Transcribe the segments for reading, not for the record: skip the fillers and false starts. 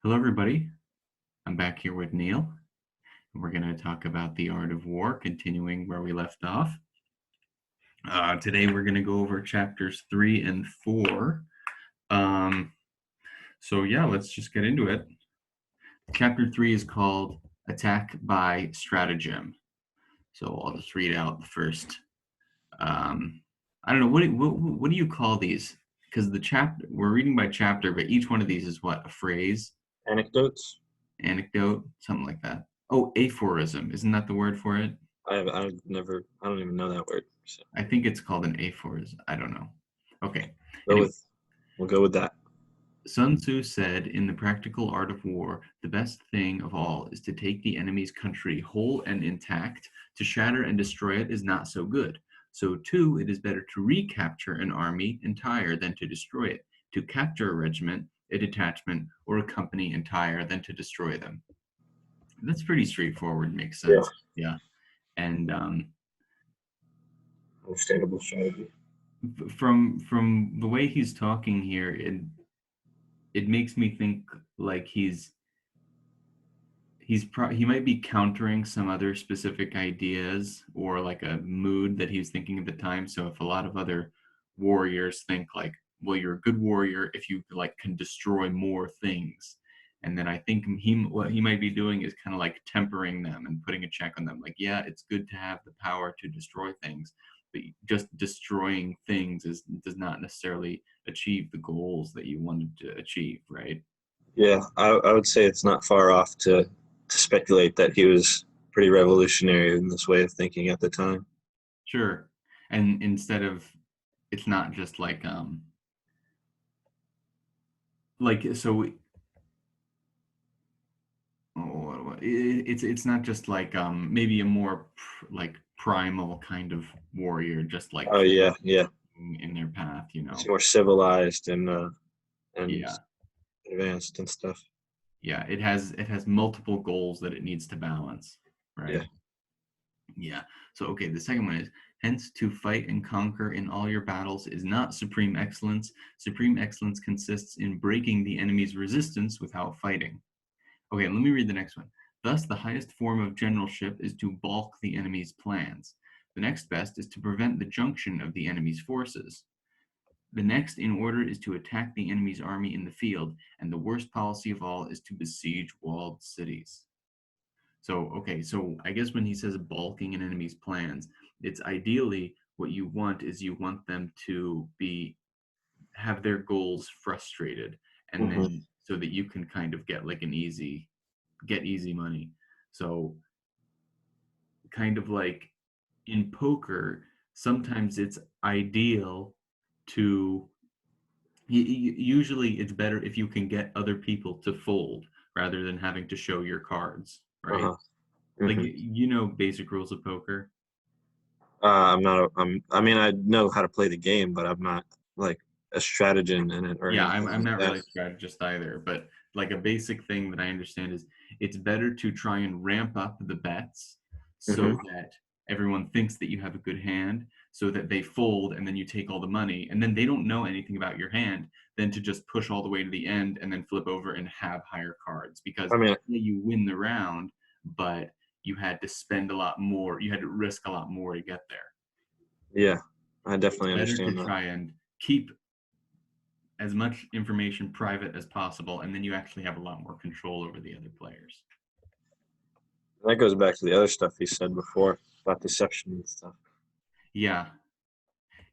Hello, everybody. I'm back here with Neil, and we're going to talk about the art of war, continuing where we left off. Today, we're going to go over chapters 3 and 4. Let's just get into it. Chapter 3 is called Attack by Stratagem. So I'll just read out the first. I don't know, what do you call these? Because we're reading by chapter, but each one of these is what? A phrase? Anecdotes? Anecdote? Something like that. Oh, aphorism. Isn't that the word for it? I don't even know that word. So I think it's called an aphorism. I don't know. Okay. we'll go with that. Sun Tzu said, in the practical art of war, the best thing of all is to take the enemy's country whole and intact. To shatter and destroy it is not so good. So too, it is better to recapture an army entire than to destroy it. To capture a regiment, a detachment, or a company entire than to destroy them. That's pretty straightforward. Makes sense. Yeah. And understandable strategy. From the way he's talking here, it makes me think like he might be countering some other specific ideas or like a mood that he was thinking at the time. So if a lot of other warriors think like, well, you're a good warrior if you like can destroy more things. And then I think what he might be doing is kind of like tempering them and putting a check on them. Like, yeah, it's good to have the power to destroy things, but just destroying things does not necessarily achieve the goals that you wanted to achieve, right? Yeah, I would say it's not far off to speculate that he was pretty revolutionary in this way of thinking at the time. Sure. And instead of, it's not just like so it's not just like maybe a more like primal kind of warrior, just like Oh yeah. in their path, It's more civilized and Yeah. advanced and stuff. Yeah, it has multiple goals that it needs to balance, Yeah. right? Yeah. So, okay, the second one is, hence to fight and conquer in all your battles is not supreme excellence. Supreme excellence consists in breaking the enemy's resistance without fighting. Okay, let me read the next one. Thus, the highest form of generalship is to balk the enemy's plans. The next best is to prevent the junction of the enemy's forces. The next in order is to attack the enemy's army in the field, and the worst policy of all is to besiege walled cities. So, okay, so I guess when he says balking an enemy's plans, it's ideally what you want is you want them to have their goals frustrated, and Mm-hmm. then so that you can kind of get like get easy money. So kind of like in poker, sometimes it's ideal to usually it's better if you can get other people to fold rather than having to show your cards, right? Uh-huh. Like Mm-hmm. basic rules of poker. I'm not. I mean, I know how to play the game, but I'm not like a strategist in it or Yeah, anything I'm like not that. really a strategist either, but like a basic thing that I understand is it's better to try and ramp up the bets so Mm-hmm. that everyone thinks that you have a good hand, so that they fold and then you take all the money and then they don't know anything about your hand, than to just push all the way to the end and then flip over and have higher cards because I mean, you win the round, but you had to spend a lot more, you had to risk a lot more to get there. yeah, I It's definitely better to understand that. try and keep as much information private as possible, and then you actually have a lot more control over the other players. That goes back to the other stuff he said before about deception and stuff. Yeah.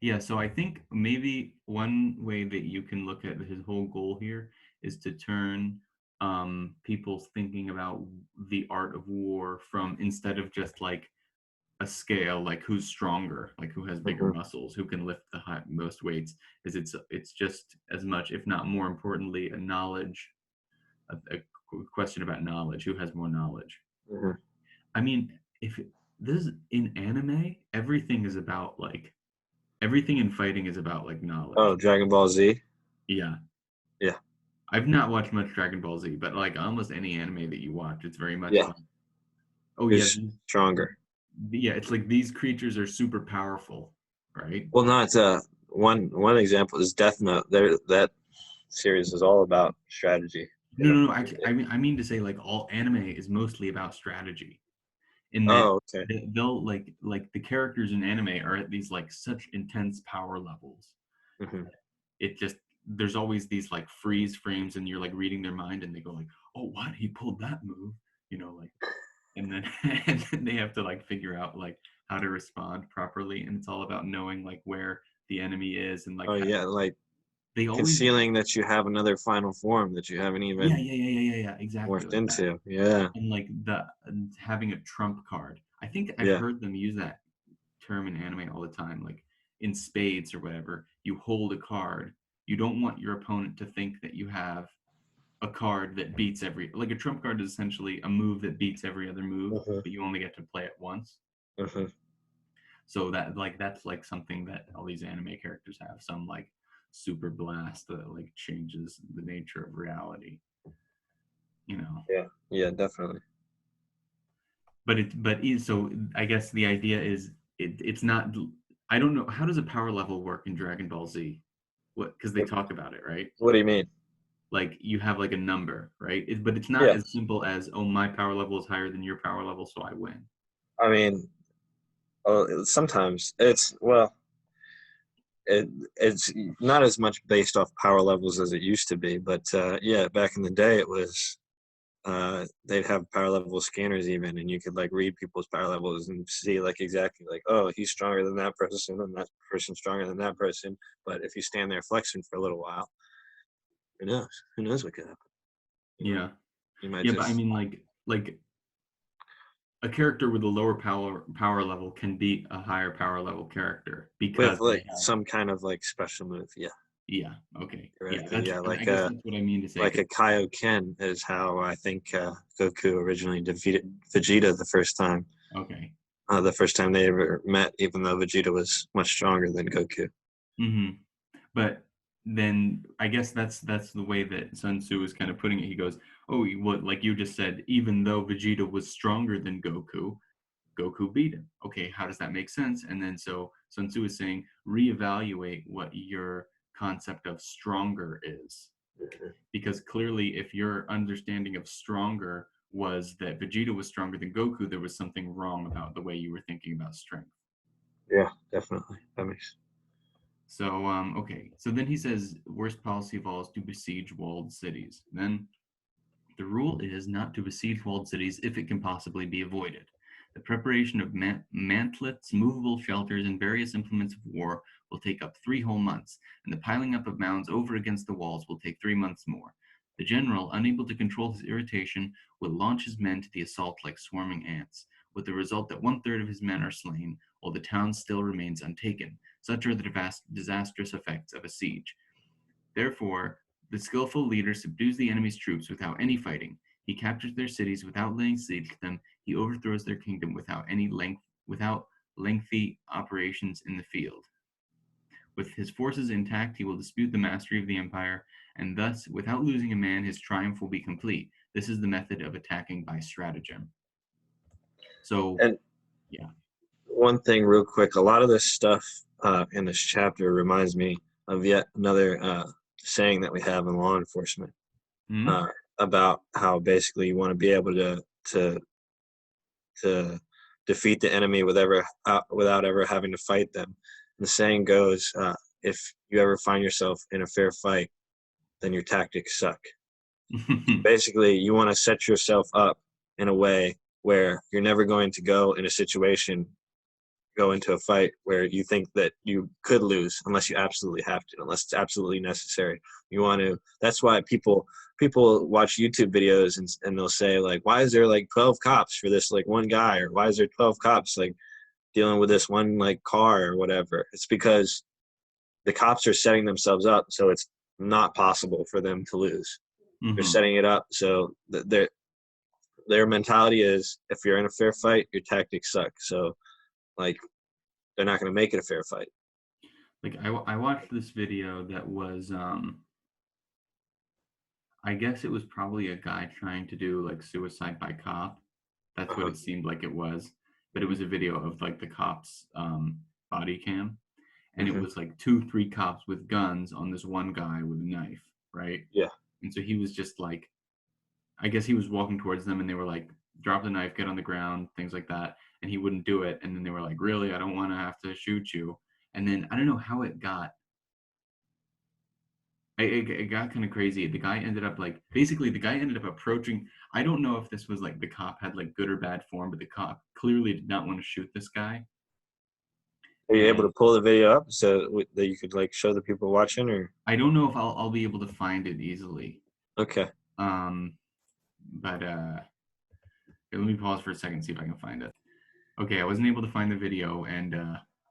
Yeah, so I think maybe one way that you can look at his whole goal here is to turn people's thinking about the art of war from, instead of just like a scale like who's stronger, like who has bigger Mm-hmm. muscles, who can lift the most weights, is it's just as much, if not more importantly, a question about knowledge, who has more knowledge. Mm-hmm. I mean, if this in anime, everything in fighting is about like Oh, knowledge. Dragon Ball Z. Yeah. Yeah, I've not watched much Dragon Ball Z, but like almost any anime that you watch, it's very much yeah. like, oh yeah, Who's stronger? yeah, it's like these creatures are super powerful, right? Well, not one example is Death Note. There, that series is all about strategy. No, no, no. Actually, I mean to say like all anime is mostly about strategy. In that Oh, okay. they'll like the characters in anime are at these like such intense power levels. Hmm. It just there's always these like freeze frames, and you're like reading their mind, and they go like, "Oh, what? He pulled that move," like, and then and then they have to like figure out like how to respond properly, and it's all about knowing like where the enemy is and like Oh how yeah, like they always. concealing that you have another final form that you haven't Yeah, even yeah, yeah, yeah, yeah, yeah, exactly morphed like that. into. Yeah, And like the having a trump card. I think I've yeah. heard them use that term in anime all the time, like in spades or whatever. You hold a card. You don't want your opponent to think that you have a card that beats every like a trump card is essentially a move that beats every other move, Uh-huh, but you only get to play it once. uh-huh. So that's like something that all these anime characters have, some like super blast that like changes the nature of reality, you know. Yeah, yeah, definitely. So I guess the idea is it's not. I don't know, how does a power level work in Dragon Ball Z? What, because they What, talk about it, right? what do you mean? Like you have like a number, right? But it's not Yeah, as simple as, oh, my power level is higher than your power level, so I win. I mean, sometimes it's well, it's not as much based off power levels as it used to be, but yeah, back in the day, it was they'd have power level scanners even, and you could like read people's power levels and see like exactly like, oh, he's stronger than that person, and that person's stronger than that person. But if you stand there flexing for a little while, who knows? Who knows what could happen? You know, Yeah, you might yeah, but I just mean like a character with a lower power level can beat a higher power level character with because they like have. some kind of like special move. Yeah, Yeah, okay, yeah, theoretically, that's yeah, I guess that's what I mean to say. like a Kaioken is how I think Goku originally defeated Vegeta Okay. the first time they ever met, even though Vegeta was much stronger than Goku. Hmm. But then I guess that's the way that Sun Tzu is kind of putting it. He goes, "Oh, what like you just said, even though Vegeta was stronger than Goku, Goku beat him. Okay, how does that make sense?" And then so Sun Tzu is saying, reevaluate what your concept of stronger is. Because clearly, if your understanding of stronger was that Vegeta was stronger than Goku, there was something wrong about the way you were thinking about strength. Yeah, definitely. That makes. So, okay. So then he says, worst policy of all is to besiege walled cities. Then the rule is not to besiege walled cities if it can possibly be avoided. The preparation of mantlets, movable shelters, and various implements of war will take up 3 whole months, and the piling up of mounds over against the walls will take 3 months more. The general, unable to control his irritation, will launch his men to the assault like swarming ants, with the result that 1/3 of his men are slain, while the town still remains untaken. Such are the disastrous effects of a siege. Therefore, the skillful leader subdues the enemy's troops without any fighting. He captures their cities without laying siege to them. He overthrows their kingdom without lengthy operations in the field. With his forces intact, he will dispute the mastery of the empire, and thus, without losing a man, his triumph will be complete. This is the method of attacking by stratagem. So, And yeah. one thing, real quick, a lot of this stuff in this chapter reminds me of yet another saying that we have in law enforcement Hmm. uh, about how basically you want to be able to to defeat the enemy without ever having to fight them. The saying goes, if you ever find yourself in a fair fight, then your tactics suck. Basically, you want to set yourself up in a way where you're never going to go into a fight where you think that you could lose unless you absolutely have to, unless it's absolutely necessary. You want to. That's why people watch YouTube videos and they'll say like, why is there like 12 cops for this like one guy, or why is there 12 cops like dealing with this one like car or whatever? It's because the cops are setting themselves up so it's not possible for them to lose. They're Hmm. setting it up so that their mentality is, if you're in a fair fight, your tactics suck. So like they're not going to make it a fair fight. Like I watched this video that was I guess it was probably a guy trying to do like suicide by cop. That's what Uh-huh. it seemed like it was. But it Hmm. was a video of like the cops body cam, and it Hmm. was like two, three cops with guns on this one guy with a knife, right? Yeah. And so he was just like I guess he was walking towards them and they were like, drop the knife, get on the ground, things like that. And he wouldn't do it. And then they were like, really, I don't want to have to shoot you. And then I don't know how it got. It got kind of crazy. The guy ended up like, basically the guy ended up approaching. I don't know if this was like the cop had like good or bad form, but the cop clearly did not want to shoot this guy. Are you able And to pull the video up so that you could like show the people watching, or? I don't know if I'll be able to find it easily. Okay. Um, but here, let me pause for a second, see if I can find it. Okay, I wasn't able to find the video, and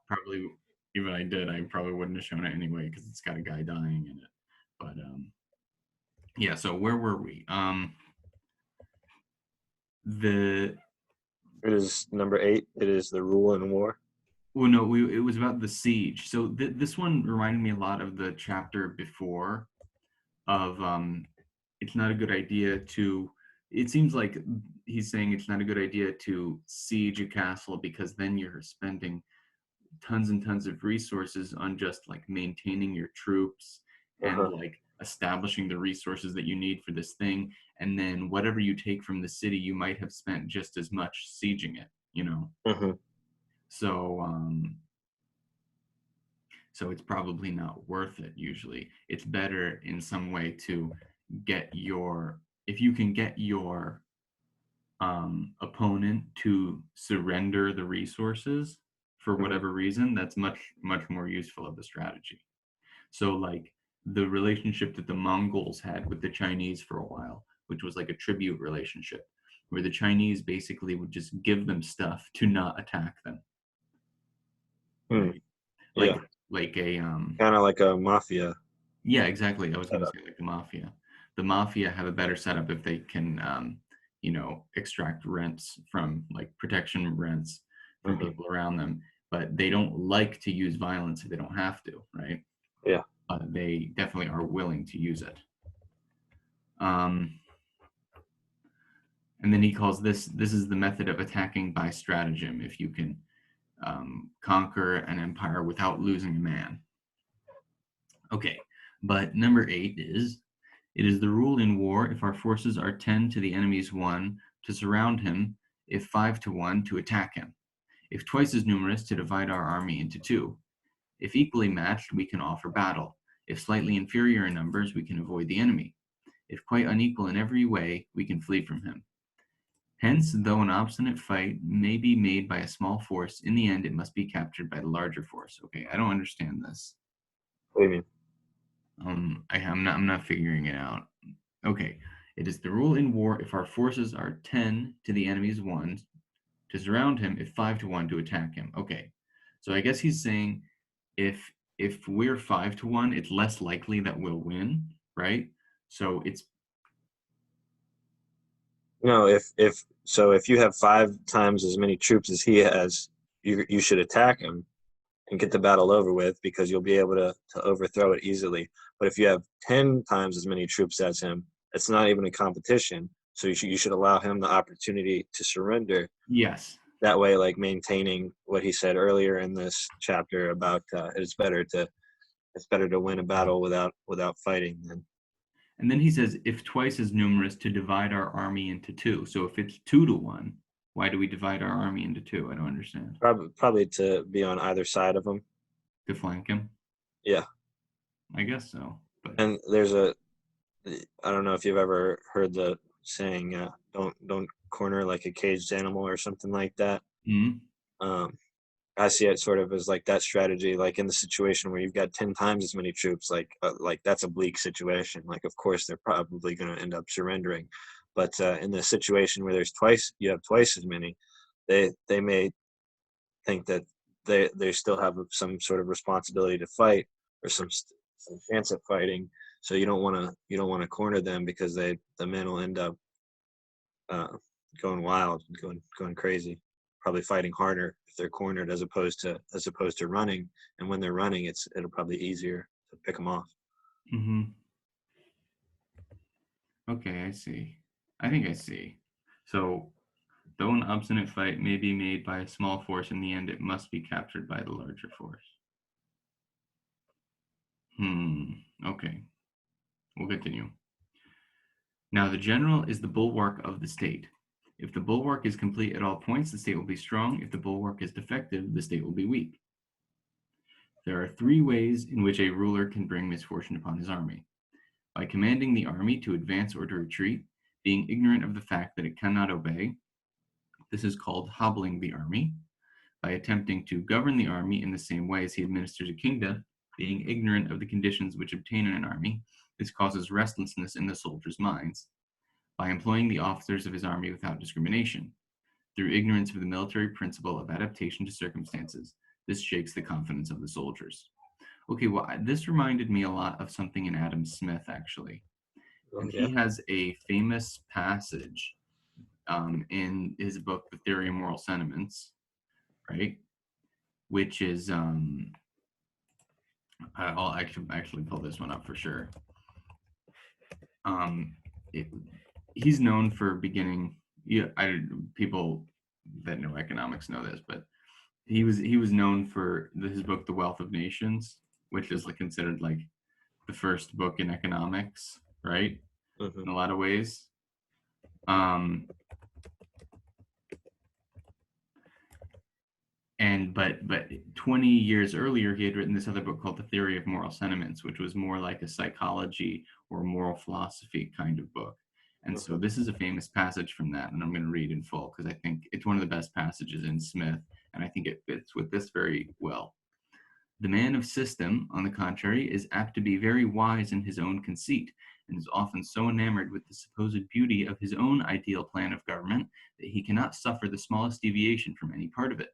probably even I did, I probably wouldn't have shown it anyway because it's got a guy dying in it. But yeah. So where were we? The It is number 8. It is the rule in war. Well, no, it was about the siege. So this one reminded me a lot of the chapter before of it's not a good idea to. It seems like he's saying it's not a good idea to siege a castle because then you're spending tons and tons of resources on just like maintaining your troops and Uh-huh. like establishing the resources that you need for this thing, and then whatever you take from the city you might have spent just as much sieging it, you know. Mm-hmm. So it's probably not worth it. Usually it's better in some way to get your, if you can get your opponent to surrender the resources for Mm-hmm. whatever reason, that's much more useful of a strategy. So like the relationship that the Mongols had with the Chinese for a while, which was like a tribute relationship, where the Chinese basically would just give them stuff to not attack them, Hmm. right? Yeah. Like a Kind of like a mafia yeah, exactly. I was going to setup. say like the mafia. The mafia have a better setup if they can extract rents from like protection rents from Mm-hmm. people around them, but they don't like to use violence if they don't have to, right? Yeah. They definitely are willing to use it. Um, and then he calls this is the method of attacking by stratagem. If you can conquer an empire without losing a man. Okay, but number 8 is it is the rule in war if our forces are 10 to the enemy's 1 to surround him, if 5 to 1 to attack him, if twice as numerous to divide our army into 2. If equally matched, we can offer battle. If slightly inferior in numbers, we can avoid the enemy. If quite unequal in every way, we can flee from him. Hence, though an obstinate fight may be made by a small force, in the end it must be captured by the larger force. Okay, I don't understand this. What do you mean? I'm not figuring it out. Okay, it is the rule in war if our forces are 10 to the enemy's 1 to surround him, if 5 to 1 to attack him. Okay, so I guess he's saying if we're 5 to 1, it's less likely that we'll win, right? So it's No, if you have 5 times as many troops as he has, you should attack him and get the battle over with because you'll be able to overthrow it easily. But if you have 10 times as many troops as him, it's not even a competition. So you should allow him the opportunity to surrender. yes. That way, like maintaining what he said earlier in this chapter about it's better to win a battle without fighting than. And then he says if twice as numerous to divide our army into 2. So if it's 2 to 1, why do we divide our army into 2? I don't understand. Probably to be on either side of him. To flank him? Yeah, I guess so. But and I don't know if you've ever heard the saying, "Don't corner like a caged animal" or something like that. mm, Um, I see it sort of as like that strategy, like in the situation where you've got 10 times as many troops, like that's a bleak situation. Like, of course, they're probably going to end up surrendering, but in the situation where you have twice as many, they may think that they still have some sort of responsibility to fight or some chance at fighting. So you don't want to corner them because the men will end up uh, going wild, going crazy, probably fighting harder if they're cornered as opposed to running. And when they're running, it'll probably be easier to pick them off. mm-hmm. Okay, I see. I think I see. So, though an obstinate fight may be made by a small force, in the end it must be captured by the larger force. Okay, we'll continue. Now, the general is the bulwark of the state. If the bulwark is complete at all points, the state will be strong. If the bulwark is defective, the state will be weak. There are 3 ways in which a ruler can bring misfortune upon his army: by commanding the army to advance or to retreat, being ignorant of the fact that it cannot obey. This is called hobbling the army. By attempting to govern the army in the same way as he administers a kingdom, being ignorant of the conditions which obtain in an army. This causes restlessness in the soldiers' minds. By employing the officers of his army without discrimination, through ignorance of the military principle of adaptation to circumstances. This shakes the confidence of the soldiers. Okay, well, this reminded me a lot of something in Adam Smith, actually. Oh And yeah. he has a famous passage in his book, The Theory of Moral Sentiments, right? Which is, I'll actually pull this one up for sure. It, he's known for beginning, people that know economics know this, but he was known for his book, The Wealth of Nations, which is like considered like the first book in economics, right? Mm-hmm. In a lot of ways. But 20 years earlier, he had written this other book called The Theory of Moral Sentiments, which was more like a psychology or moral philosophy kind of book. And so Mm-hmm. this is a famous passage from that, and I'm going to read in full because I think it's one of the best passages in Smith, and I think it fits with this very well. The man of system, on the contrary, is apt to be very wise in his own conceit, and is often so enamored with the supposed beauty of his own ideal plan of government that he cannot suffer the smallest deviation from any part of it.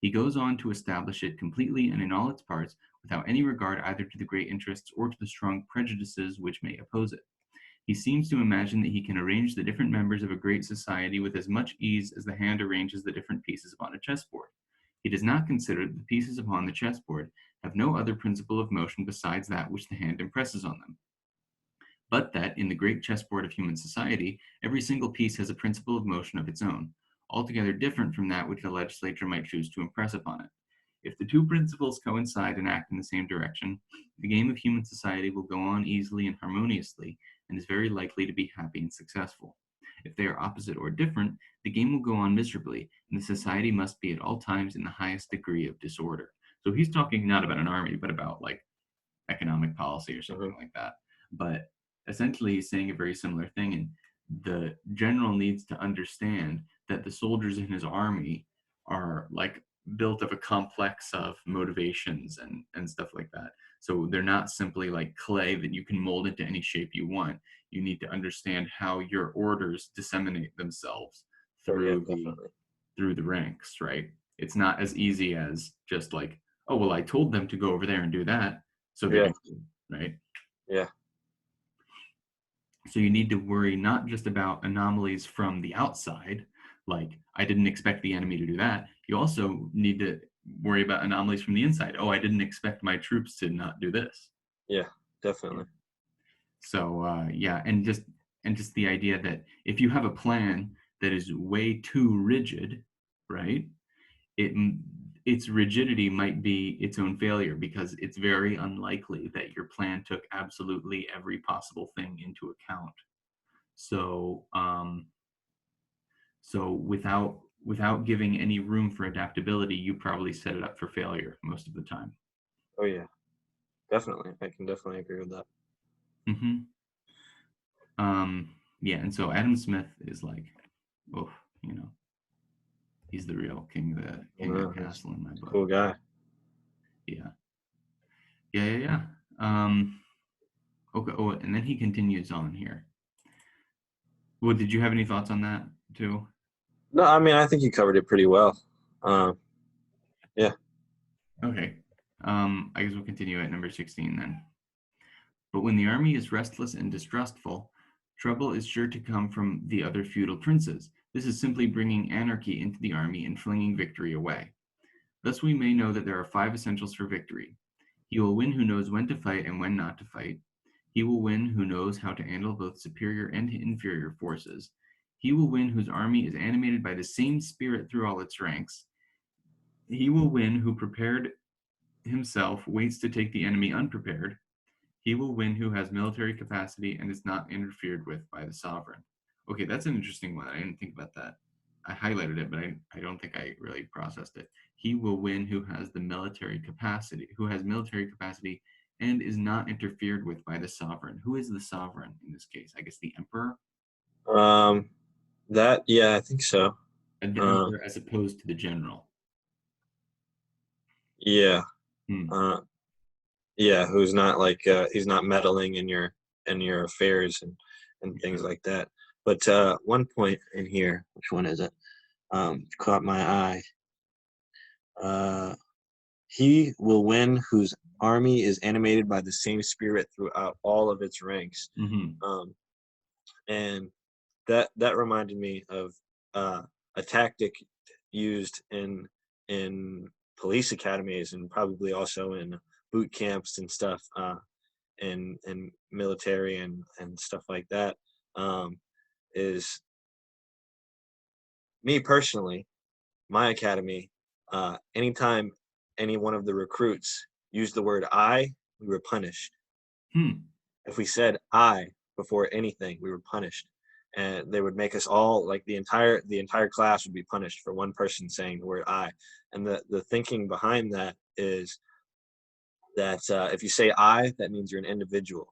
He goes on to establish it completely and in all its parts, without any regard either to the great interests or to the strong prejudices which may oppose it. He seems to imagine that he can arrange the different members of a great society with as much ease as the hand arranges the different pieces upon a chessboard. He does not consider that the pieces upon the chessboard have no other principle of motion besides that which the hand impresses on them, but that in the great chessboard of human society, every single piece has a principle of motion of its own, altogether different from that which the legislature might choose to impress upon it. If the 2 principles coincide and act in the same direction, the game of human society will go on easily and harmoniously, and is very likely to be happy and successful. If they are opposite or different, the game will go on miserably, and the society must be at all times in the highest degree of disorder. So he's talking not about an army, but about like economic policy or Mm-hmm. something like that. But essentially, he's saying a very similar thing. And the general needs to understand that the soldiers in his army are like built of a complex of motivations and stuff like that. So they're not simply like clay that you can mold into any shape you want. You need to understand how your orders disseminate themselves Oh yeah, through definitely. the ranks, right? It's not as easy as just like, oh well, I told them to go over there and do that, so they're Yeah. doing it, right? Yeah. So you need to worry not just about anomalies from the outside, like I didn't expect the enemy to do that. You also need to worry about anomalies from the inside. Oh, I didn't expect my troops to not do this. Yeah. Yeah. Definitely. So yeah, and just the idea that if you have a plan that is way too rigid, right? it its rigidity might be its own failure because it's very unlikely that your plan took absolutely every possible thing into account. So without giving any room for adaptability, you probably set it up for failure most of the time. Oh yeah. Definitely. I can definitely agree with that. hmm yeah, and so Adam Smith is like, oh, you know, he's the real king of the He's castle in my a book. cool guy. Yeah, yeah. Okay. Oh, and then he continues on here. Well, did you have any thoughts on that too? No, I mean I think you covered it pretty well. Yeah. Okay. I guess we'll continue at number 16 then. But when the army is restless and distrustful, trouble is sure to come from the other feudal princes. This is simply bringing anarchy into the army and flinging victory away. Thus we may know that there are 5 essentials for victory. He will win who knows when to fight and when not to fight. He will win who knows how to handle both superior and inferior forces. He will win whose army is animated by the same spirit through all its ranks. He will win who prepared himself waits to take the enemy unprepared. He will win who has military capacity and is not interfered with by the sovereign. Okay, that's an interesting one. I didn't think about that. I highlighted it, but I don't think I really processed it. He will win who has the military capacity, who has military capacity and is not interfered with by the sovereign. Who is the sovereign in this case? I guess the emperor? That, yeah, I think so. The Uh, emperor as opposed to the general. yeah. Hmm. Uh, yeah, who's not like he's not meddling in your affairs and Yeah. things like that. But one point in here, which one is it? Caught my eye. Uh, he will win whose army is animated by the same spirit throughout all of its ranks. Mm-hmm. Um, and that reminded me of a tactic used in police academies and probably also in boot camps and stuff. And military and stuff like that, is me personally, my academy, anytime any one of the recruits used the word I, we were punished. Hmm. If we said I before anything, we were punished. And they would make us all, like the entire class would be punished for one person saying the word I. And the thinking behind that is that if you say I, that means you're an individual.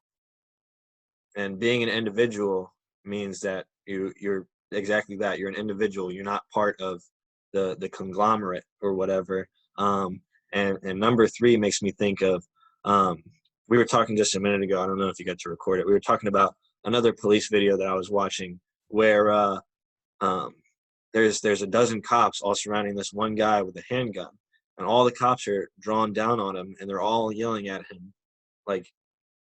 And being an individual means that you're exactly that. You're an individual. You're not part of the conglomerate or whatever. And number three makes me think of, um, we were talking just a minute ago. I don't know if you got to record it. We were talking about another police video that I was watching where um, there's a dozen cops all surrounding this one guy with a handgun, and all the cops are drawn down on him, and they're all yelling at him like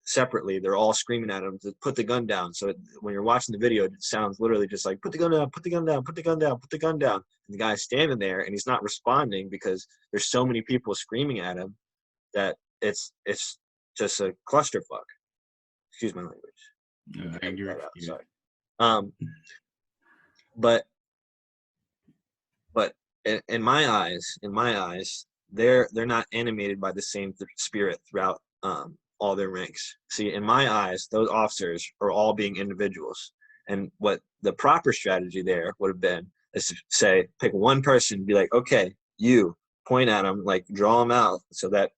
separately. They're all screaming at him to put the gun down. So when you're watching the video, it sounds literally just like, put the gun down, put the gun down, put the gun down, put the gun down. And the guy's standing there and he's not responding because there's so many people screaming at him that it's just a clusterfuck. Excuse my language. You can edit You're that out. excused. Sorry. Um, but but in my eyes, they're not animated by the same spirit throughout all their ranks. See, in my eyes, those officers are all being individuals, and what the proper strategy there would have been is to say, pick one person, be like, okay, you point at them, like draw them out, so that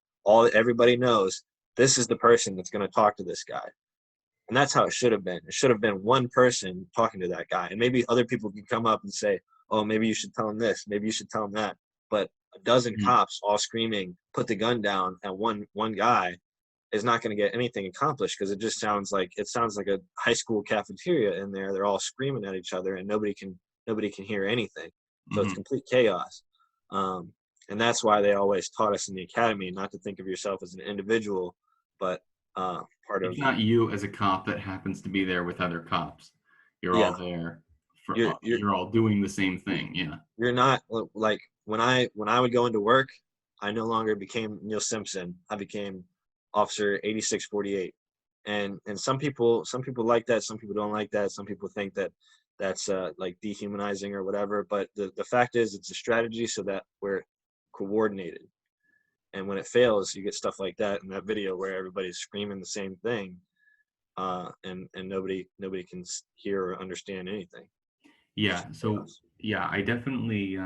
everybody knows this is the person that's going to talk to this guy. And that's how it should have been. It should have been one person talking to that guy. And maybe other people can come up and say, oh, maybe you should tell him this, maybe you should tell him that. But a dozen Hmm. cops all screaming, put the gun down at one guy is not going to get anything accomplished, because it sounds like a high school cafeteria in there. They're all screaming at each other and nobody can hear anything. So it's Mm-hmm. complete chaos. Um, and that's why they always taught us in the academy not to think of yourself as an individual, but part of, It's not you as a cop that happens to be there with other cops. You're yeah, all there for you're you're all doing the same thing. Yeah. you're not like when I would go into work, I no longer became Neil Simpson. I became Officer 8648. And some people like that, some people don't like that, some people think that that's like dehumanizing or whatever. But the fact is, it's a strategy so that we're coordinated. And when it fails, you get stuff like that in that video where everybody's screaming the same thing, and nobody can hear or understand anything. It's just Yeah. So chaos. yeah, I definitely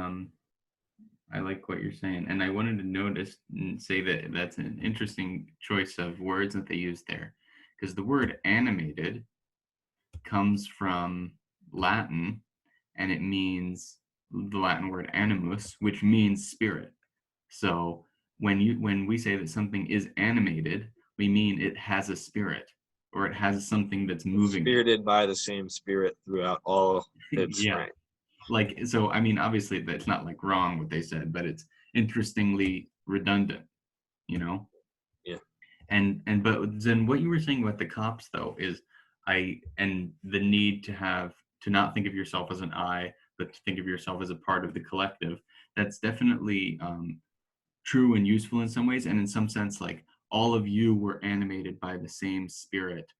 I like what you're saying, and I wanted to notice and say that that's an interesting choice of words that they use there, because the word animated comes from Latin, and it means the Latin word animus, which means spirit. So when we say that something is animated, we mean it has a spirit, or it has something that's It's moving it. spirited by the same spirit throughout all its Yeah. rank. Like, so I mean, obviously that's not like wrong what they said, but it's interestingly redundant, you know. Yeah. And but then what you were saying about the cops though is and the need to not think of yourself as an I, but to think of yourself as a part of the collective. That's definitely true and useful in some ways, and in some sense, like all of you were animated by the same spirit,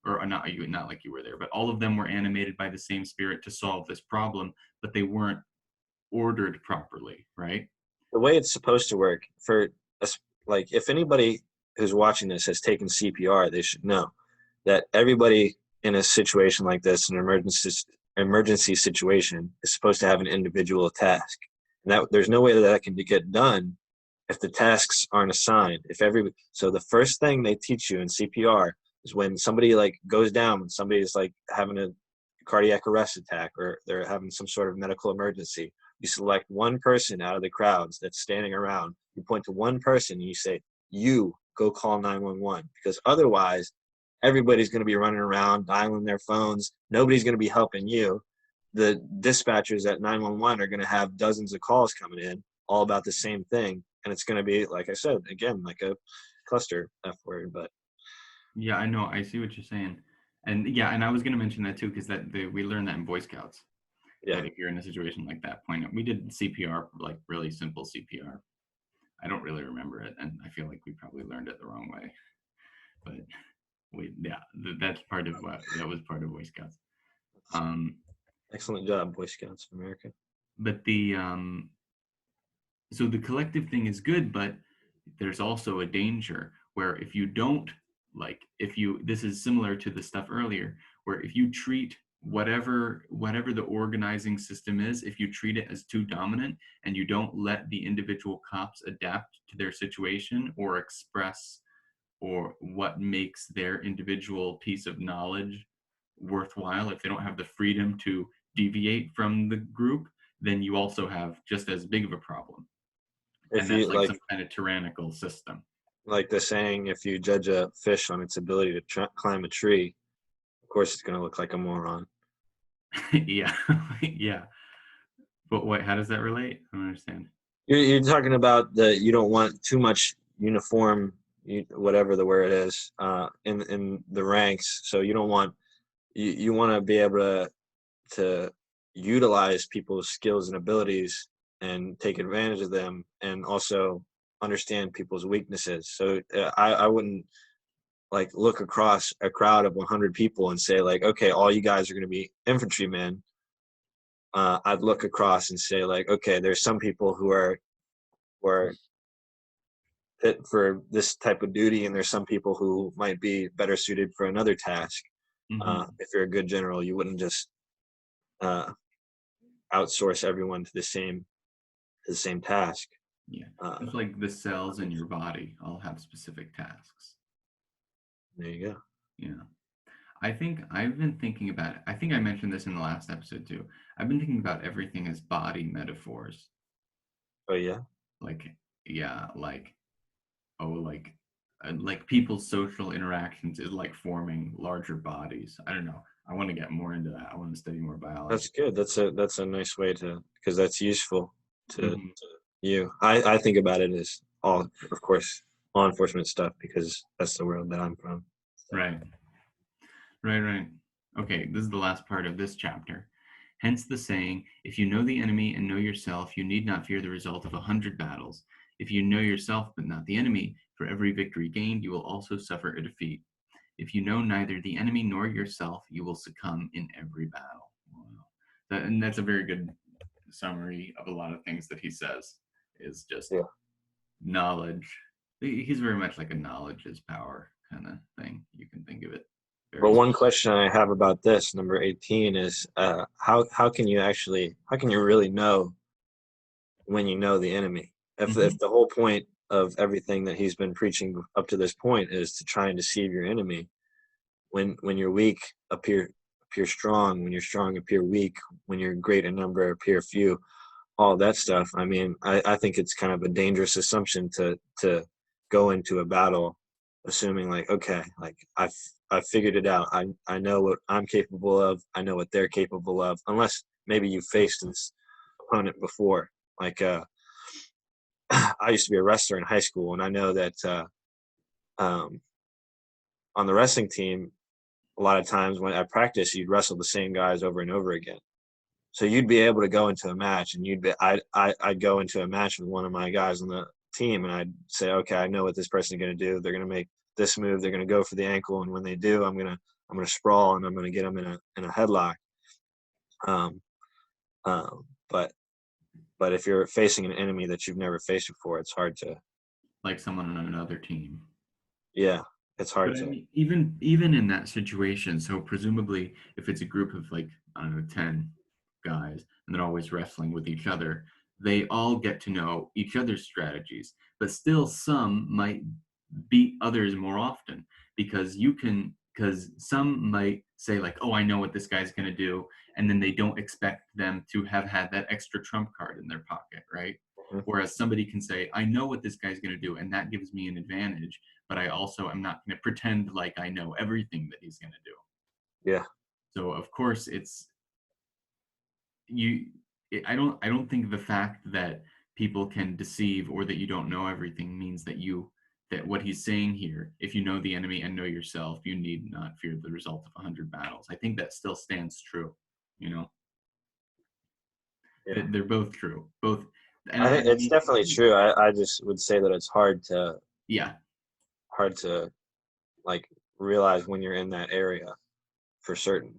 or not you, not like you were there, but all of them were animated by the same spirit to solve this problem, but they weren't ordered properly, right? The way it's supposed to work for us, like if anybody who's watching this has taken CPR, they should know that everybody in a situation like this, an emergency situation, is supposed to have an individual task. And that there's no way that can get done if the tasks aren't assigned. So the first thing they teach you in CPR is when somebody like goes down, when somebody is like having a cardiac arrest attack or they're having some sort of medical emergency, you select one person out of the crowds that's standing around. You point to one person and you say, "You go call 911," because otherwise everybody's going to be running around dialing their phones. Nobody's going to be helping you. The dispatchers at 911 are going to have dozens of calls coming in all about the same thing. And it's going to be, like I said, again, like a cluster F word. But Yeah, I know. I see what you're saying. And yeah, and I was going to mention that too, because we learned that in Boy Scouts. yeah, That if you're in a situation like that, point out. We did CPR, like really simple CPR. I don't really remember it, and I feel like we probably learned it the wrong way. But yeah, that's part of that was part of Boy Scouts. Excellent job, Boy Scouts of America. But so the collective thing is good, but there's also a danger where if you don't this is similar to the stuff earlier, where if you treat whatever the organizing system is, if you treat it as too dominant and you don't let the individual cops adapt to their situation or express or what makes their individual piece of knowledge worthwhile, if they don't have the freedom to deviate from the group, then you also have just as big of a problem. If And that's you like some kind of tyrannical system. like the saying, if you judge a fish on its ability to climb a tree, of course it's going to look like a moron. Yeah. Yeah. But wait, how does that relate? I don't understand. You're talking about you don't want too much uniform, whatever the word is, in the ranks. So you don't want you want to be able to utilize people's skills and abilities and take advantage of them, and also understand people's weaknesses. So I wouldn't like look across a crowd of 100 people and say like, okay, all you guys are going to be infantrymen. I'd look across and say like, okay, there's some people who are fit for this type of duty, and there's some people who might be better suited for another task. If you're a good general, you wouldn't just outsource everyone to the same task. Yeah. It's like the cells in your body all have specific tasks. There you go. Yeah. I think I've been thinking about it. I think I mentioned this in the last episode too. I've been thinking about everything as body metaphors. Oh yeah. Like, yeah, oh, like people's social interactions is like forming larger bodies. I don't know. I want to get more into that. I want to study more biology. That's good. That's a nice way to, because that's useful to Mhm. you. I think about it as all, of course, law enforcement stuff, because that's the world that I'm from. Right. Right. Okay, this is the last part of this chapter. Hence the saying, if you know the enemy and know yourself, you need not fear the result of 100 battles. If you know yourself but not the enemy, for every victory gained, you will also suffer a defeat. If you know neither the enemy nor yourself, you will succumb in every battle. Wow. And that's a very good summary of a lot of things that he says, is just Yeah. knowledge. He's very much like a knowledge is power kind of thing. You can think of it. But one question I have about this, number 18, is how can you really know when you know the enemy? If the whole point of everything that he's been preaching up to this point is to try and deceive your enemy, when you're weak, appear strong; when you're strong, appear weak; when you're great in number, appear few. All that stuff. I mean, I think it's kind of a dangerous assumption to go into a battle assuming like, okay, like I've figured it out. I know what I'm capable of. I know what they're capable of. Unless maybe you faced this opponent before. Like I used to be a wrestler in high school, and I know that um, on the wrestling team, a lot of times when at practice, you'd wrestle the same guys over and over again. So you'd be able to go into a match, and I'd go into a match with one of my guys on the team, and I'd say, okay, I know what this person is going to do. They're going to make this move. They're going to go for the ankle, and when they do, I'm gonna sprawl, and I'm gonna get them in a headlock. Um, but if you're facing an enemy that you've never faced before, it's hard to. like someone on another team. Yeah, it's hard But I to. mean, even in that situation, so presumably if it's a group of like, I don't know, 10 guys and they're always wrestling with each other, they all get to know each other's strategies. But still some might beat others more often because some might say like, oh, I know what this guy's gonna do, and then they don't expect them to have had that extra trump card in their pocket, right? Mhm. Whereas somebody can say, I know what this guy's gonna do, and that gives me an advantage, but I also am not going to pretend like I know everything that he's going to do. Yeah, So of course it's you. I don't think the fact that people can deceive or that you don't know everything means that what he's saying here, if you know the enemy and know yourself, you need not fear the result of 100 battles. I think that still stands true. You know, yeah. they're both true. Both, I think and I it's mean, definitely true. I just would say that it's yeah. hard to like realize when you're in that area for certain.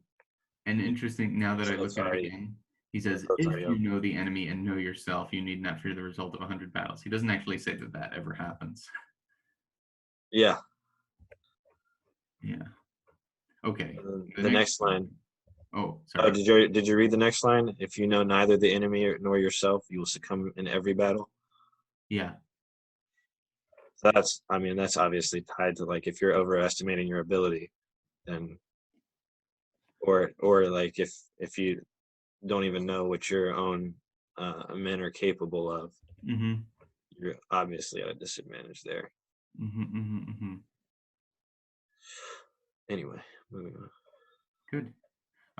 And interesting, now that I So look it's at it already again, he the says, approach already if you up. know the enemy and know yourself, you need not fear the result of 100 battles. He doesn't actually say that that ever happens. Yeah. Yeah. Okay. And then The the next next one. line. Oh, Oh, sorry. did you read the next line? If you know neither the enemy nor yourself, you will succumb in every battle. Yeah. So that's, I mean, that's obviously tied to like if you're overestimating your ability, then or like if you don't even know what your own men are capable of, Mm-hmm. you're obviously at a disadvantage there. Mm-hmm. Mm-hmm. Mm-hmm. Anyway, moving on. Good.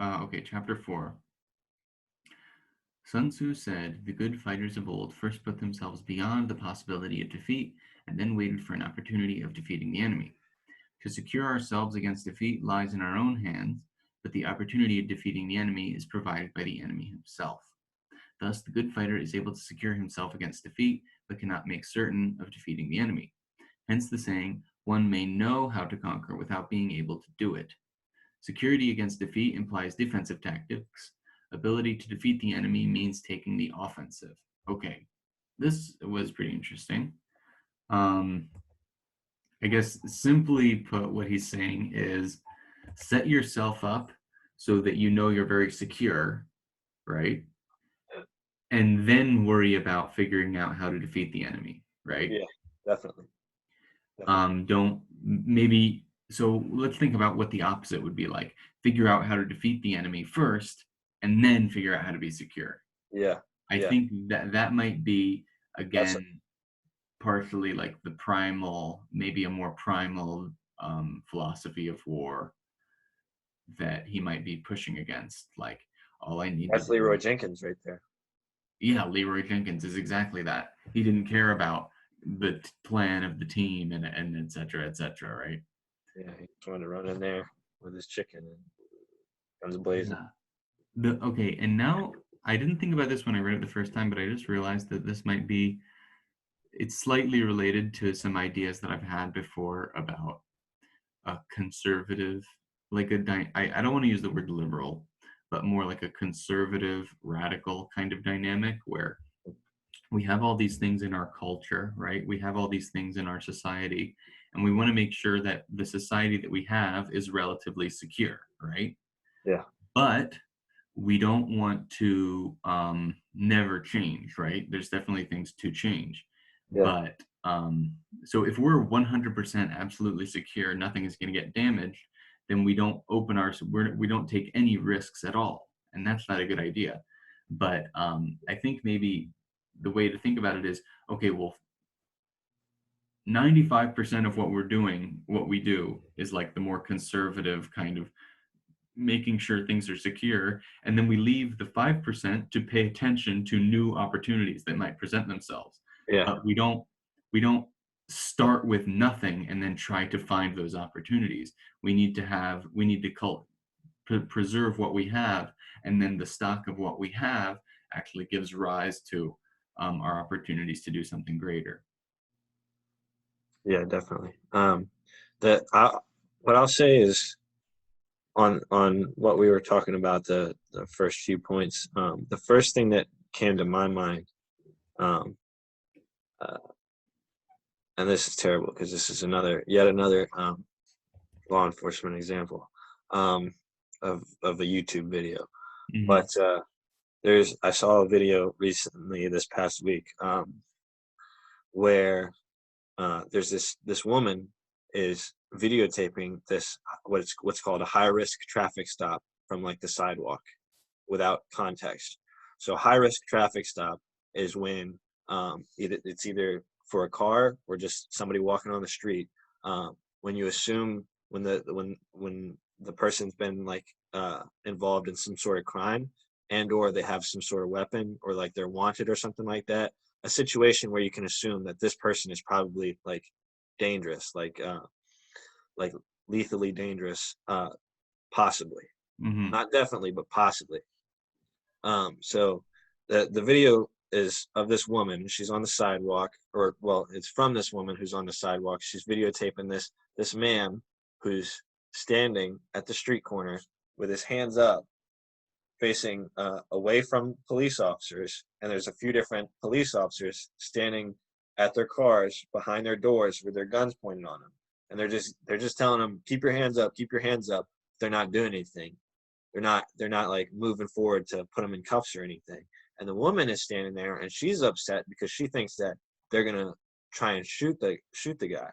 Okay, chapter 4. Sun Tzu said, the good fighters of old first put themselves beyond the possibility of defeat and then waited for an opportunity of defeating the enemy. To secure ourselves against defeat lies in our own hands, but the opportunity of defeating the enemy is provided by the enemy himself. Thus, the good fighter is able to secure himself against defeat, but cannot make certain of defeating the enemy. Hence the saying, one may know how to conquer without being able to do it. Security against defeat implies defensive tactics. Ability to defeat the enemy means taking the offensive. Okay, this was pretty interesting. Um, I guess simply put, what he's saying is set yourself up so that you know you're very secure, right? And then worry about figuring out how to defeat the enemy, right? Yeah, definitely, definitely. Don't maybe so let's think about what the opposite would be like. Figure out how to defeat the enemy first and then figure out how to be secure. Yeah, I yeah. think that that might be That's again partially like the primal, maybe a more primal philosophy of war that he might be pushing against. Like, all I need to that's do Leroy is, Jenkins right there. yeah, Leroy Jenkins is exactly that. He didn't care about the plan of the team and et cetera, et cetera, right? Yeah, he just wanted to run in there with his chicken and guns blazing. Yeah. Okay, and now I didn't think about this when I read it the first time, but I just realized that this might be it's slightly related to some ideas that I've had before about a conservative, like I don't want to use the word liberal, but more like a conservative, radical kind of dynamic where we have all these things in our culture, right? We have all these things in our society, and we want to make sure that the society that we have is relatively secure, right? Yeah, But we don't want to never change, right? There's definitely things to change. yeah, But so if we're 100% absolutely secure, nothing is going to get damaged, then we don't we don't take any risks at all. And that's not a good idea. But I think maybe the way to think about it is, okay, well, 95% of what we're doing, what we do is like the more conservative kind of making sure things are secure, and then we leave the 5% to pay attention to new opportunities that might present themselves. yeah, But we don't start with nothing and then try to find those opportunities. We need to preserve what we have, and then the stock of what we have actually gives rise to our opportunities to do something greater. yeah, definitely. That what I'll say is on what we were talking about the first few points. The first thing that came to my mind um, uh, and this is terrible because this is yet another law enforcement example um, of a YouTube video. Hmm. But I saw a video recently this past week where there's this woman is videotaping this what's called a high risk traffic stop from like the sidewalk without context. So high risk traffic stop is when it's either for a car or just somebody walking on the street. When you assume when the person's been like involved in some sort of crime and or they have some sort of weapon or like they're wanted or something like that. A situation where you can assume that this person is probably like dangerous, like lethally dangerous, possibly, Hmm. not definitely, but possibly. So the video is of this woman. She's on the sidewalk, or well, it's from this woman who's on the sidewalk. She's videotaping this man who's standing at the street corner with his hands up, facing away from police officers. And there's a few different police officers standing at their cars behind their doors with their guns pointed on them. And they're just telling them, keep your hands up, keep your hands up. They're not doing anything. They're not like moving forward to put them in cuffs or anything. And the woman is standing there and she's upset because she thinks that they're gonna try and shoot the guy.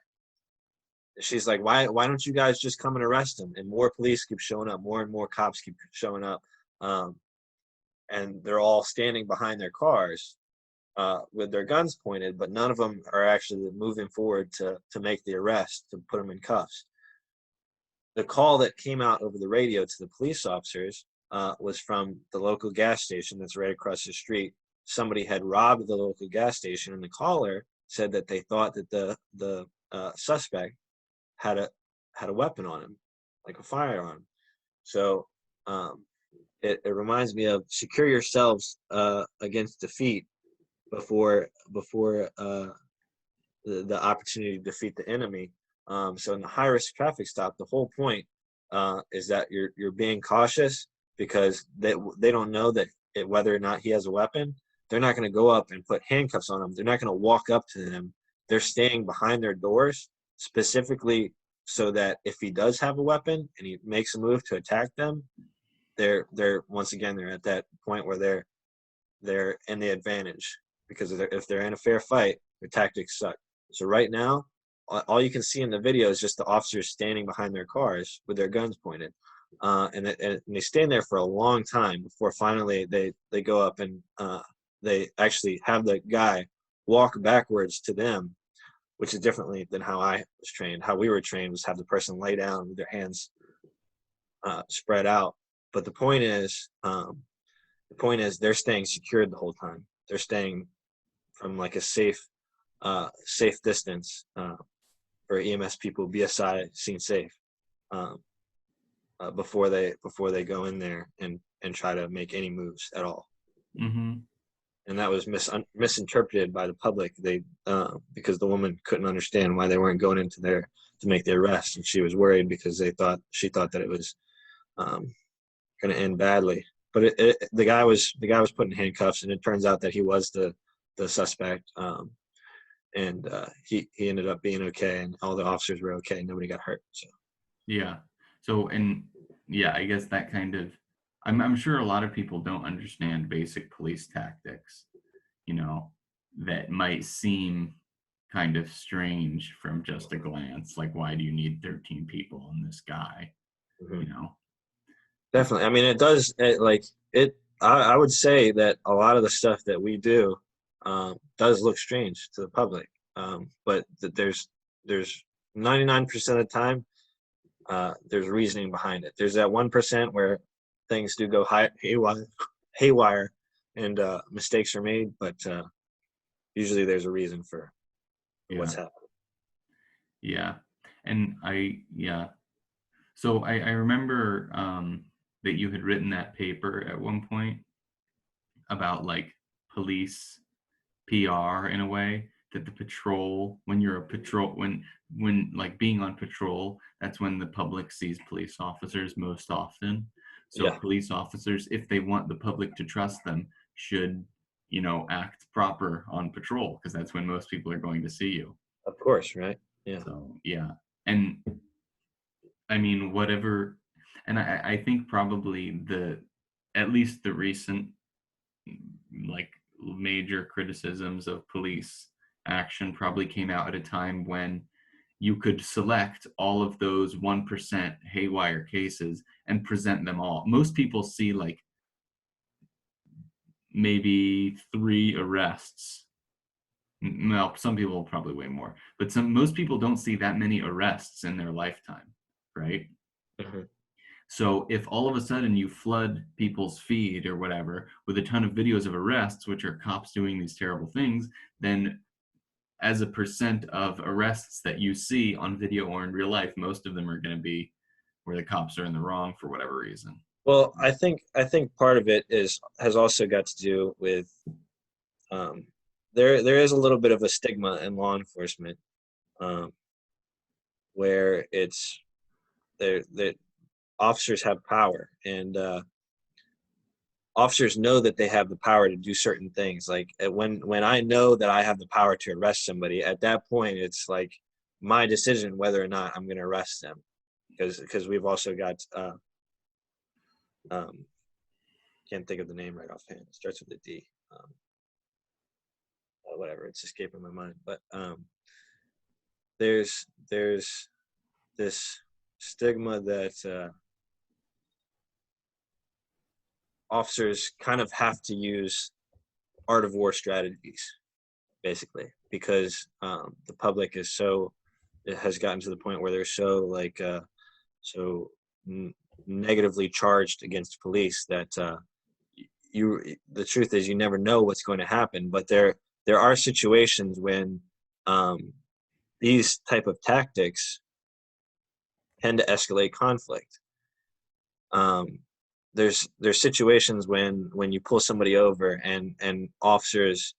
She's like, why don't you guys just come and arrest him? And more police keep showing up, more and more cops keep showing up. Um, and they're all standing behind their cars with their guns pointed, but none of them are actually moving forward to make the arrest, to put them in cuffs. The call that came out over the radio to the police officers was from the local gas station that's right across the street. Somebody had robbed the local gas station, and the caller said that they thought that the suspect had a weapon on him, like a firearm. So um, it reminds me of secure yourselves against defeat before the opportunity to defeat the enemy. So in the high risk traffic stop, the whole point is that you're being cautious because they don't know that whether or not he has a weapon. They're not going to go up and put handcuffs on him. They're not going to walk up to him. They're staying behind their doors specifically so that if he does have a weapon and he makes a move to attack them, they're once again they're at that point where they're in the advantage because if they're in a fair fight, their tactics suck. So right now, all you can see in the video is just the officers standing behind their cars with their guns pointed, and they stand there for a long time before finally they go up and they actually have the guy walk backwards to them, which is differently than how I was trained. How we were trained was have the person lay down with their hands spread out. But the point is they're staying secured the whole time. They're staying from like a safe distance for EMS people, BSI, scene safe, um, before they go in there and try to make any moves at all. Hmm. And that was misinterpreted by the public. They because the woman couldn't understand why they weren't going into there to make the arrest, and she was worried because she thought that it was um, going to end badly. But the guy was put in handcuffs, and it turns out that he was the suspect, and he ended up being okay, and all the officers were okay. Nobody got hurt. So Yeah. So, and yeah, I guess that kind of, I'm sure a lot of people don't understand basic police tactics, you know, that might seem kind of strange from just a glance. Like, why do you need 13 people on this guy? mhm. You know? Definitely. I mean, it does. I would say that a lot of the stuff that we do does look strange to the public, but there's 99% of the time there's reasoning behind it. There's that 1% where things do go haywire, and mistakes are made, but usually there's a reason for Yeah. what's happening. Yeah. And yeah. So I remember that you had written that paper at one point about like police PR in a way that the patrol, when you're a patrol, when like being on patrol, that's when the public sees police officers most often. So Yeah. police officers, if they want the public to trust them, should, act proper on patrol because that's when most people are going to see you. Of course, right? Yeah. So yeah, and I mean whatever, and I think probably at least the recent like major criticisms of police action probably came out at a time when you could select all of those 1% haywire cases and present them all. Most people see like maybe 3 arrests. Well, some people probably way more, but most people don't see that many arrests in their lifetime, right? Hmm. So if all of a sudden you flood people's feed or whatever with a ton of videos of arrests, which are cops doing these terrible things, then as a percent of arrests that you see on video or in real life, most of them are going to be where the cops are in the wrong for whatever reason. Well, I think part of it has also got to do with um, there is a little bit of a stigma in law enforcement, um, where it's that officers have power, and officers know that they have the power to do certain things. Like when I know that I have the power to arrest somebody, at that point it's like my decision whether or not I'm going to arrest them, because we've also got um, can't think of the name right offhand. It starts with a D. Whatever, it's escaping my mind. But there's this stigma that officers kind of have to use art of war strategies, basically, because the public is so, it has gotten to the point where they're so like so negatively charged against police that you the truth is you never know what's going to happen. But there are situations when um, these type of tactics tend to escalate conflict. Um, there's situations when you pull somebody over and officers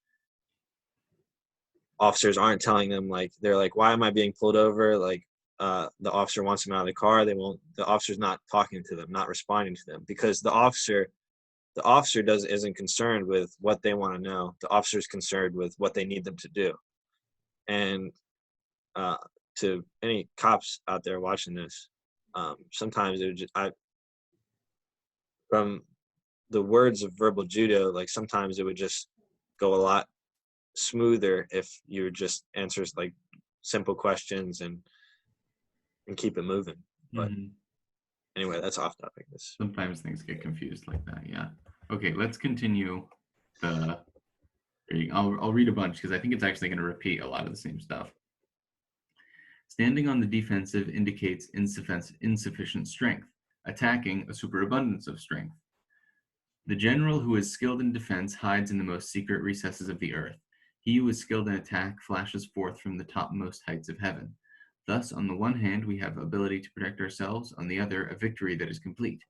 aren't telling them, like they're like, why am I being pulled over? Like the officer wants them out of the car. The officer's not talking to them, not responding to them, because the officer isn't concerned with what they want to know. The officer is concerned with what they need them to do. And uh, to any cops out there watching this, sometimes it would just, from the words of verbal judo, like sometimes it would just go a lot smoother if you would just answer like simple questions and keep it moving. But Mm-hmm. anyway, that's off topic. This. Sometimes things get confused like that. Yeah. Okay, let's continue the. I'll read a bunch because I think it's actually going to repeat a lot of the same stuff. Standing on the defensive indicates insufficient strength. Attacking, a superabundance of strength. The general who is skilled in defense hides in the most secret recesses of the earth. He who is skilled in attack flashes forth from the topmost heights of heaven. Thus, on the one hand, we have ability to protect ourselves, on the other, a victory that is complete.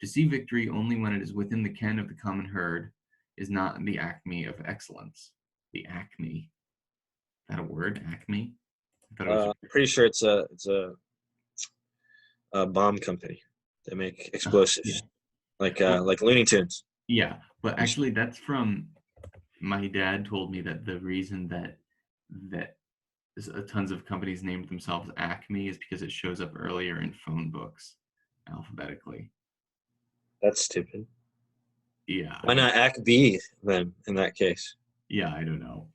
To see victory only when it is within the ken of the common herd is not the acme of excellence. The acme. Is that a word? Acme? I thought it was. I'm pretty sure it's a bomb company. They make Yeah. explosives, Well, like Looney Tunes. yeah, but actually, that's from my dad told me that the reason that tons of companies named themselves Acme is because it shows up earlier in phone books alphabetically. That's stupid. Yeah, I Why don't. not Act B then? In that case, Yeah, I don't know.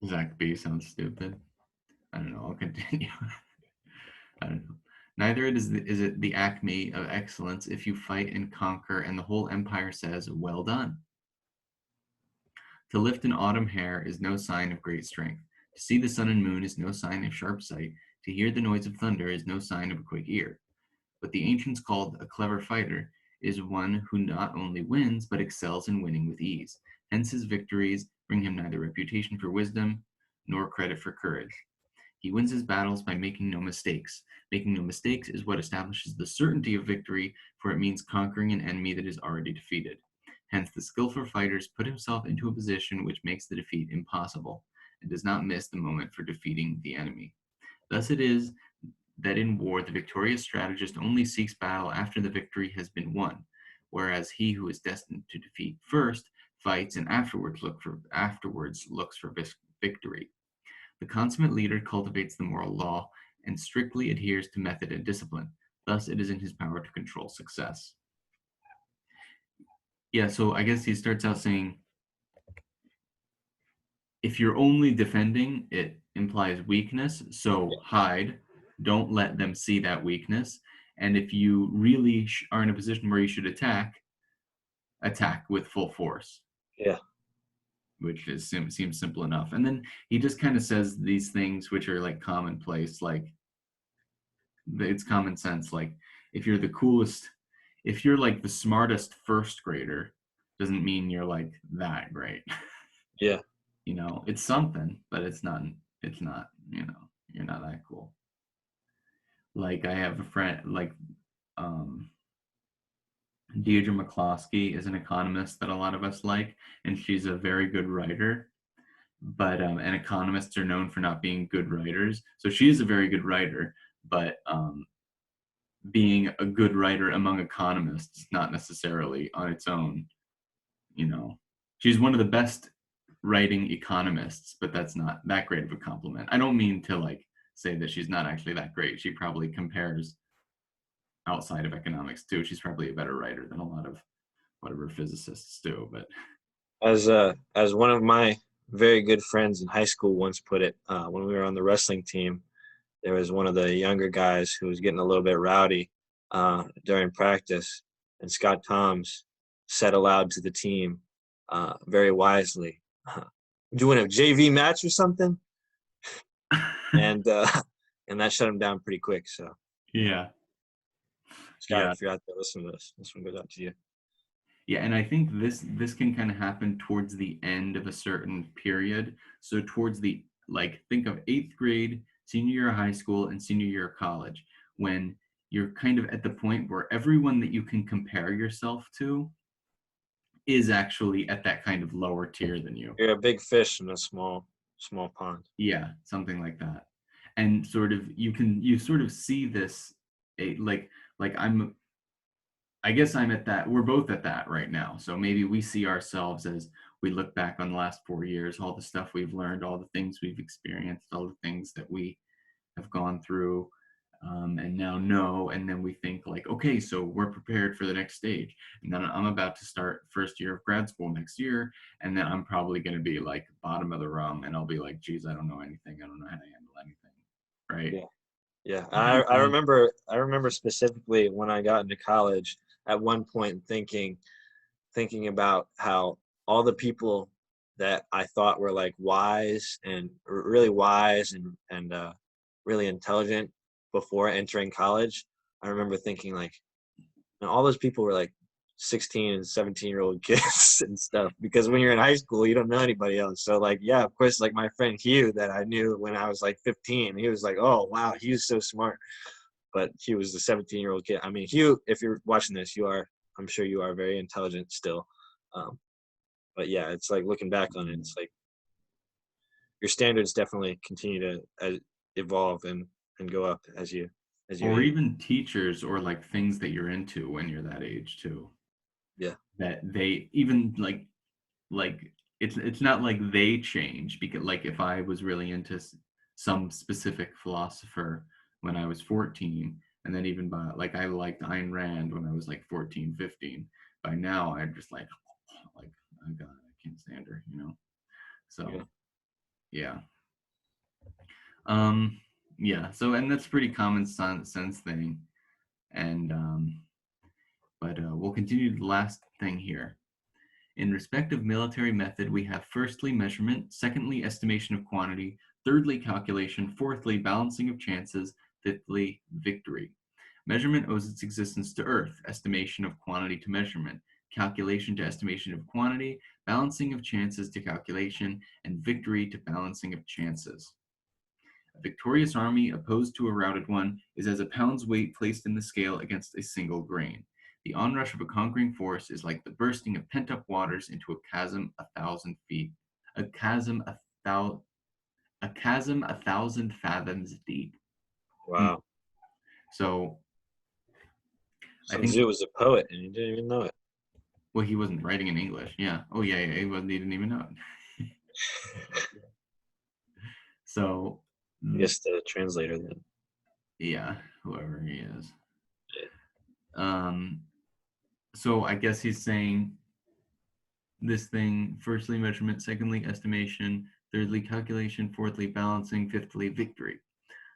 Zach B sounds stupid. I don't know. I'll continue. I don't know. Neither is it the acme of excellence if you fight and conquer and the whole empire says, well done. To lift an autumn hair is no sign of great strength. To see the sun and moon is no sign of sharp sight. To hear the noise of thunder is no sign of a quick ear. What the ancients called a clever fighter is one who not only wins, but excels in winning with ease. Hence his victories bring him neither reputation for wisdom nor credit for courage. He wins his battles by making no mistakes. Making no mistakes is what establishes the certainty of victory, for it means conquering an enemy that is already defeated. Hence, the skillful fighters put himself into a position which makes the defeat impossible, and does not miss the moment for defeating the enemy. Thus it is that in war the victorious strategist only seeks battle after the victory has been won, whereas he who is destined to defeat first fights and afterwards looks for victory. The consummate leader cultivates the moral law and strictly adheres to method and discipline. Thus, it is in his power to control success. Yeah, so I guess he starts out saying, if you're only defending, it implies weakness. So hide, don't let them see that weakness. And if you really are in a position where you should attack, attack with full force, Yeah. which seems simple enough. And then he just kind of says these things which are like commonplace, like it's common sense. Like if you're the coolest, if you're like the smartest first grader, doesn't mean you're like that great. Yeah. You know, it's something, but it's not, you know, you're not that cool. Like I have a friend, like um Deirdre McCloskey is an economist that a lot of us like, and she's a very good writer. But and economists are known for not being good writers. So she is a very good writer, but being a good writer among economists, not necessarily on its own, you know. She's one of the best writing economists, but that's not that great of a compliment. I don't mean to like say that she's not actually that great. She probably compares outside of economics too. She's probably a better writer than a lot of whatever physicists do, but As one of my very good friends in high school once put it, when we were on the wrestling team, there was one of the younger guys who was getting a little bit rowdy during practice, and Scott Toms said aloud to the team, very wisely, "Doing a JV match or something," and and that shut him down pretty quick. So, yeah. Scott, Yeah. if you're out there listening to this one goes out to you. Yeah, and I think this can kind of happen towards the end of a certain period. So towards the like think of 8th grade, senior year of high school, and senior year of college, when you're kind of at the point where everyone that you can compare yourself to is actually at that kind of lower tier than you. You're a big fish in a small pond. Yeah, something like that. And sort of you sort of see this like I guess I'm at that. We're both at that right now. So maybe we see ourselves as we look back on the last 4 years, all the stuff we've learned, all the things we've experienced, all the things that we have gone through and now know. And then we think like, okay, so we're prepared for the next stage. And then I'm about to start first year of grad school next year. And then I'm probably going to be like bottom of the rung. And I'll be like, geez, I don't know anything. I don't know how to handle anything. Right. Yeah. Yeah, I remember specifically when I got into college at one point thinking about how all the people that I thought were like wise and really wise and really intelligent before entering college. I remember thinking like, and all those people were like 16 and 17-year-old kids and stuff, because when you're in high school you don't know anybody else. So like, yeah, of course, like my friend Hugh that I knew when I was like 15, he was like, oh wow, he was so smart, but he was the 17-year-old kid. I mean, Hugh, if you're watching this, I'm sure you are very intelligent still. um, but yeah, it's like looking back on it, it's like your standards definitely continue to evolve and go up as you Or age. even teachers or like things that you're into when you're that age too. Yeah. That they even like it's not like they change because like if I was really into some specific philosopher when I was 14, and then even by like I liked Ayn Rand when I was like 14, 15, by now I'm just like oh god, I can't stand her, you know. Yeah. So yeah. um yeah, so and that's pretty common sense thing. And but we'll continue the last thing here. In respect of military method, we have firstly measurement, secondly estimation of quantity, thirdly calculation, fourthly balancing of chances, fifthly victory. Measurement owes its existence to earth, estimation of quantity to measurement, calculation to estimation of quantity, balancing of chances to calculation, and victory to balancing of chances. A victorious army opposed to a routed one is as a pound's weight placed in the scale against a single grain. The onrush of a conquering force is like the bursting of pent-up waters into a chasm 1,000 feet, a chasm a chasm 1,000 fathoms deep. Hmm. Wow. So I Sun think, Tzu was a poet and he didn't even know it. well, he wasn't writing in English. Yeah. Oh yeah, yeah. He wasn't. He didn't even know it. So, I guess the translator then. yeah, whoever he is. Yeah. Um, so I guess he's saying this thing: firstly, measurement; secondly, estimation; thirdly, calculation; fourthly, balancing; fifthly, victory.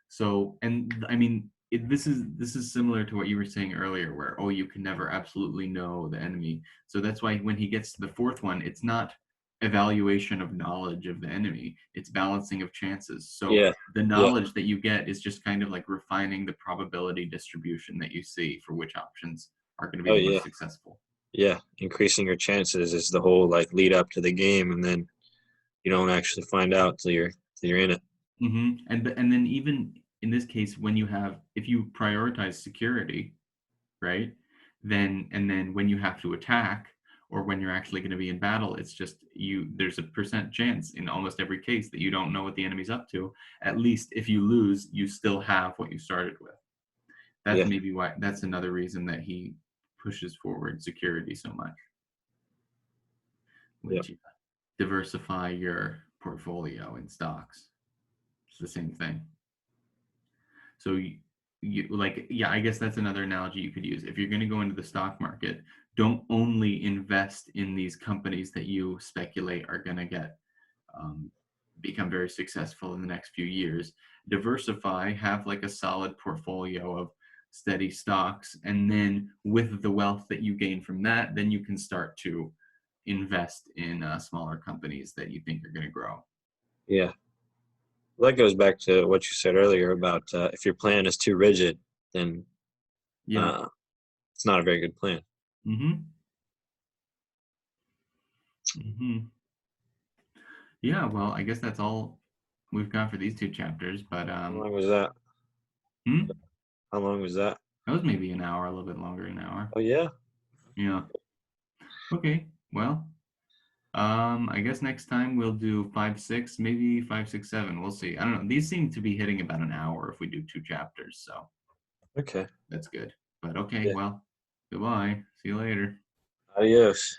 So, and I mean, this is similar to what you were saying earlier, where you can never absolutely know the enemy. So that's why when he gets to the fourth one, it's not evaluation of knowledge of the enemy; it's balancing of chances. So Yeah. the Yeah. knowledge that you get is just kind of like refining the probability distribution that you see for which options are going to be Oh the yeah. most successful. Yeah. Increasing your chances is the whole like lead up to the game, and then you don't actually find out till you're in it. And then even in this case, when you have if you prioritize security, right? Then when you have to attack or when you're actually going to be in battle, it's just there's a percent chance in almost every case that you don't know what the enemy's up to. At least if you lose, you still have what you started with. That's Yeah. maybe why that's another reason that he pushes forward security so much. Yeah. Which diversify your portfolio in stocks. It's the same thing. So yeah, I guess that's another analogy you could use. If you're going to go into the stock market, don't only invest in these companies that you speculate are going to um, become very successful in the next few years. Diversify, have like a solid portfolio of steady stocks, and then with the wealth that you gain from that, then you can start to invest in smaller companies that you think are going to grow. Yeah. Well, that goes back to what you said earlier about if your plan is too rigid, then Yeah. uh, it's not a very good plan. Mm-hmm. Mm-hmm. Yeah, well, I guess that's all we've got for these two chapters, but How long was that? hmm? How long was that? That was maybe an hour, a little bit longer than an hour. Oh yeah. Yeah. Okay. Well, I guess next time we'll do 5, 6, maybe 5, 6, 7. We'll see. I don't know. These seem to be hitting about an hour if we do two chapters, so Okay. that's good. But okay, Yeah. well, goodbye. See you later. Adios.